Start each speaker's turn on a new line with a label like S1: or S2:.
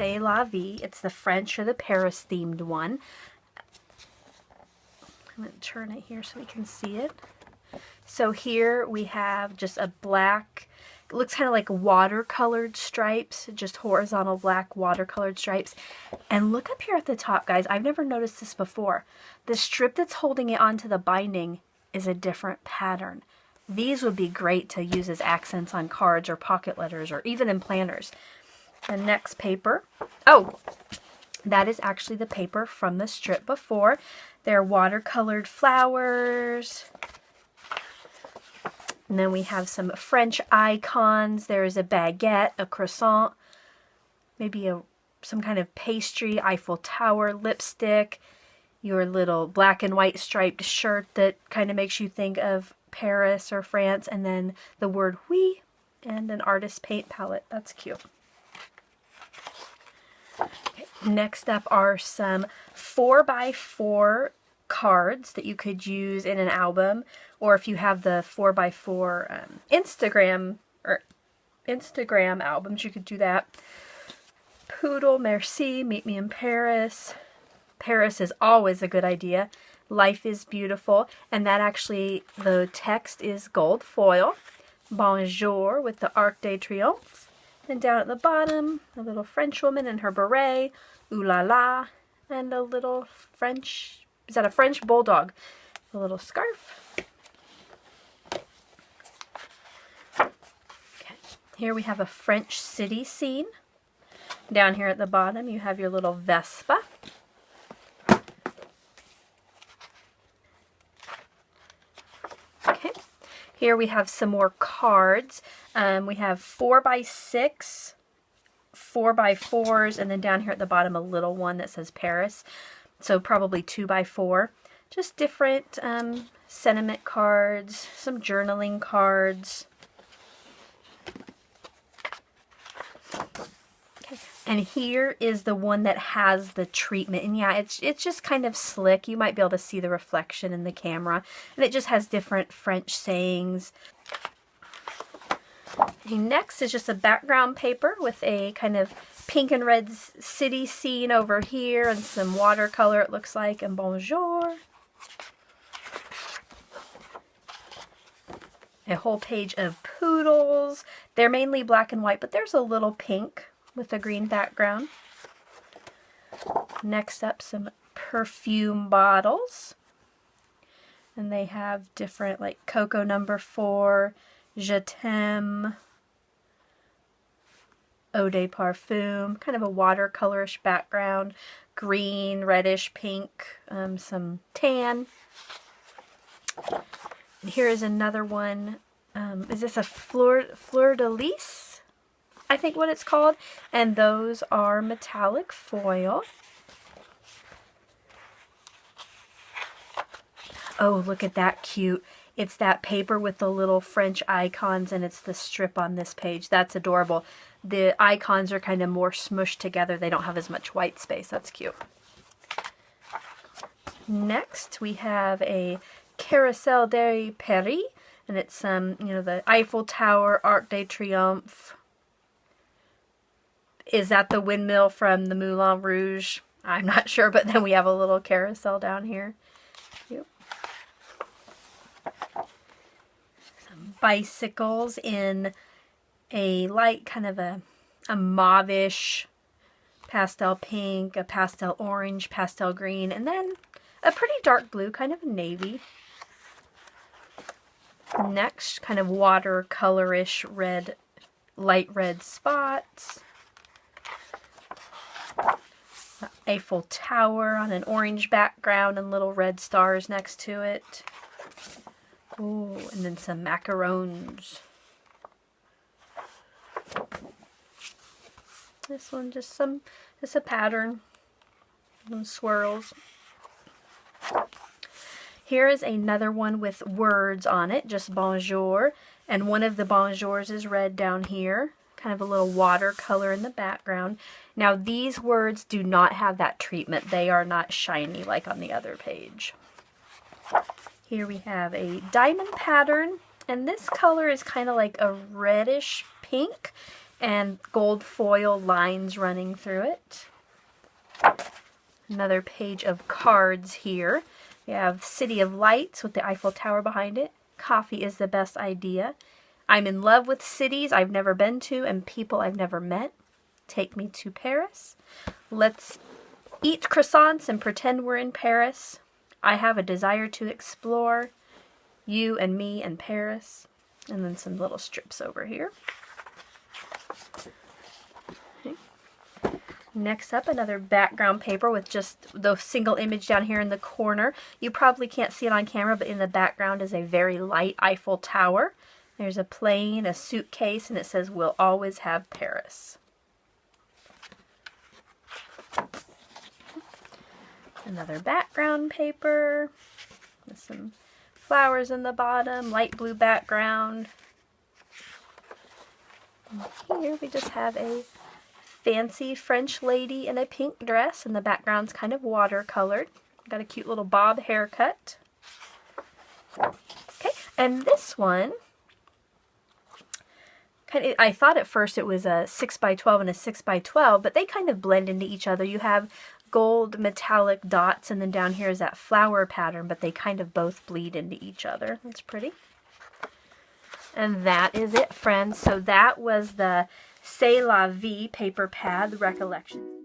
S1: C'est La Vie. It's the French or the Paris themed one. I'm going to turn it here so we can see it. So here we have just a black, it looks kind of like watercolored stripes, just horizontal black watercolored stripes. And look up here at the top, guys. I've never noticed this before. The strip that's holding it onto the binding is a different pattern. These would be great to use as accents on cards or pocket letters or even in planners. The next paper, oh, that is actually the paper from the strip before. They're watercolored flowers. And then we have some French icons. There's a baguette, a croissant, maybe some kind of pastry, Eiffel Tower, lipstick, your little black and white striped shirt that kind of makes you think of Paris or France, and then the word oui, and an artist's paint palette. That's cute. Okay. Next up are some 4x4 cards that you could use in an album, or if you have the 4x4 Instagram albums, you could do that. Poodle, merci, meet me in Paris. Paris is always a good idea. Life is beautiful, and that actually, the text is gold foil. Bonjour with the Arc de Triomphe. And down at the bottom, a little French woman in her beret, ooh la la, and a little French, is that a French bulldog? A little scarf. Okay. Here we have a French city scene. Down here at the bottom, you have your little Vespa. Okay. Here we have some more cards. We have 4x6, 4x4s, and then down here at the bottom a little one that says Paris. So probably 2x4. Just different sentiment cards, some journaling cards. Okay. And here is the one that has the treatment. And yeah, it's just kind of slick. You might be able to see the reflection in the camera. And it just has different French sayings. Okay, next is just a background paper with a kind of pink and red city scene over here and some watercolor, it looks like, and bonjour. A whole page of poodles. They're mainly black and white, but there's a little pink with a green background. Next up, some perfume bottles. And they have different, like Coco No. 4, Je t'aime, Eau de Parfum, kind of a watercolorish background, green, reddish, pink, some tan. And here is another one. Is this a fleur de lis? I think what it's called. And those are metallic foil. Oh, look at that cute. It's that paper with the little French icons, and it's the strip on this page. That's adorable. The icons are kind of more smushed together. They don't have as much white space. That's cute. Next, we have a Carousel de Paris, and it's the Eiffel Tower, Arc de Triomphe. Is that the windmill from the Moulin Rouge? I'm not sure, but then we have a little carousel down here. Cute. Some bicycles in a light, kind of a mauve-ish pastel pink, a pastel orange, pastel green, and then a pretty dark blue, kind of a navy. Next, kind of watercolorish red, light red spots. Eiffel Tower on an orange background and little red stars next to it. Ooh, and then some macarons. This one just a pattern. Some swirls. Here is another one with words on it, just bonjour. And one of the bonjours is red down here. Kind of a little watercolor in the background. Now these words do not have that treatment. They are not shiny like on the other page. Here we have a diamond pattern. And this color is kind of like a reddish pink. and gold foil lines running through it. Another page of cards here. We have City of Lights with the Eiffel Tower behind it. Coffee is the best idea. I'm in love with cities I've never been to and people I've never met. Take me to Paris. Let's eat croissants and pretend we're in Paris. I have a desire to explore. You and me and Paris. And then some little strips over here. Okay. Next up, another background paper with just the single image down here in the corner. You probably can't see it on camera, but in the background is a very light Eiffel Tower. There's a plane, a suitcase, and it says, "We'll always have Paris." Another background paper with some flowers in the bottom, light blue background. And here we just have a fancy French lady in a pink dress, and the background's kind of watercolored. Got a cute little bob haircut. Okay, and this one, I thought at first it was a 6x12 and a 6x12, but they kind of blend into each other. You have gold metallic dots, and then down here is that flower pattern, but they kind of both bleed into each other. That's pretty. And that is it, friends. So that was the C'est La Vie paper pad, the Recollection.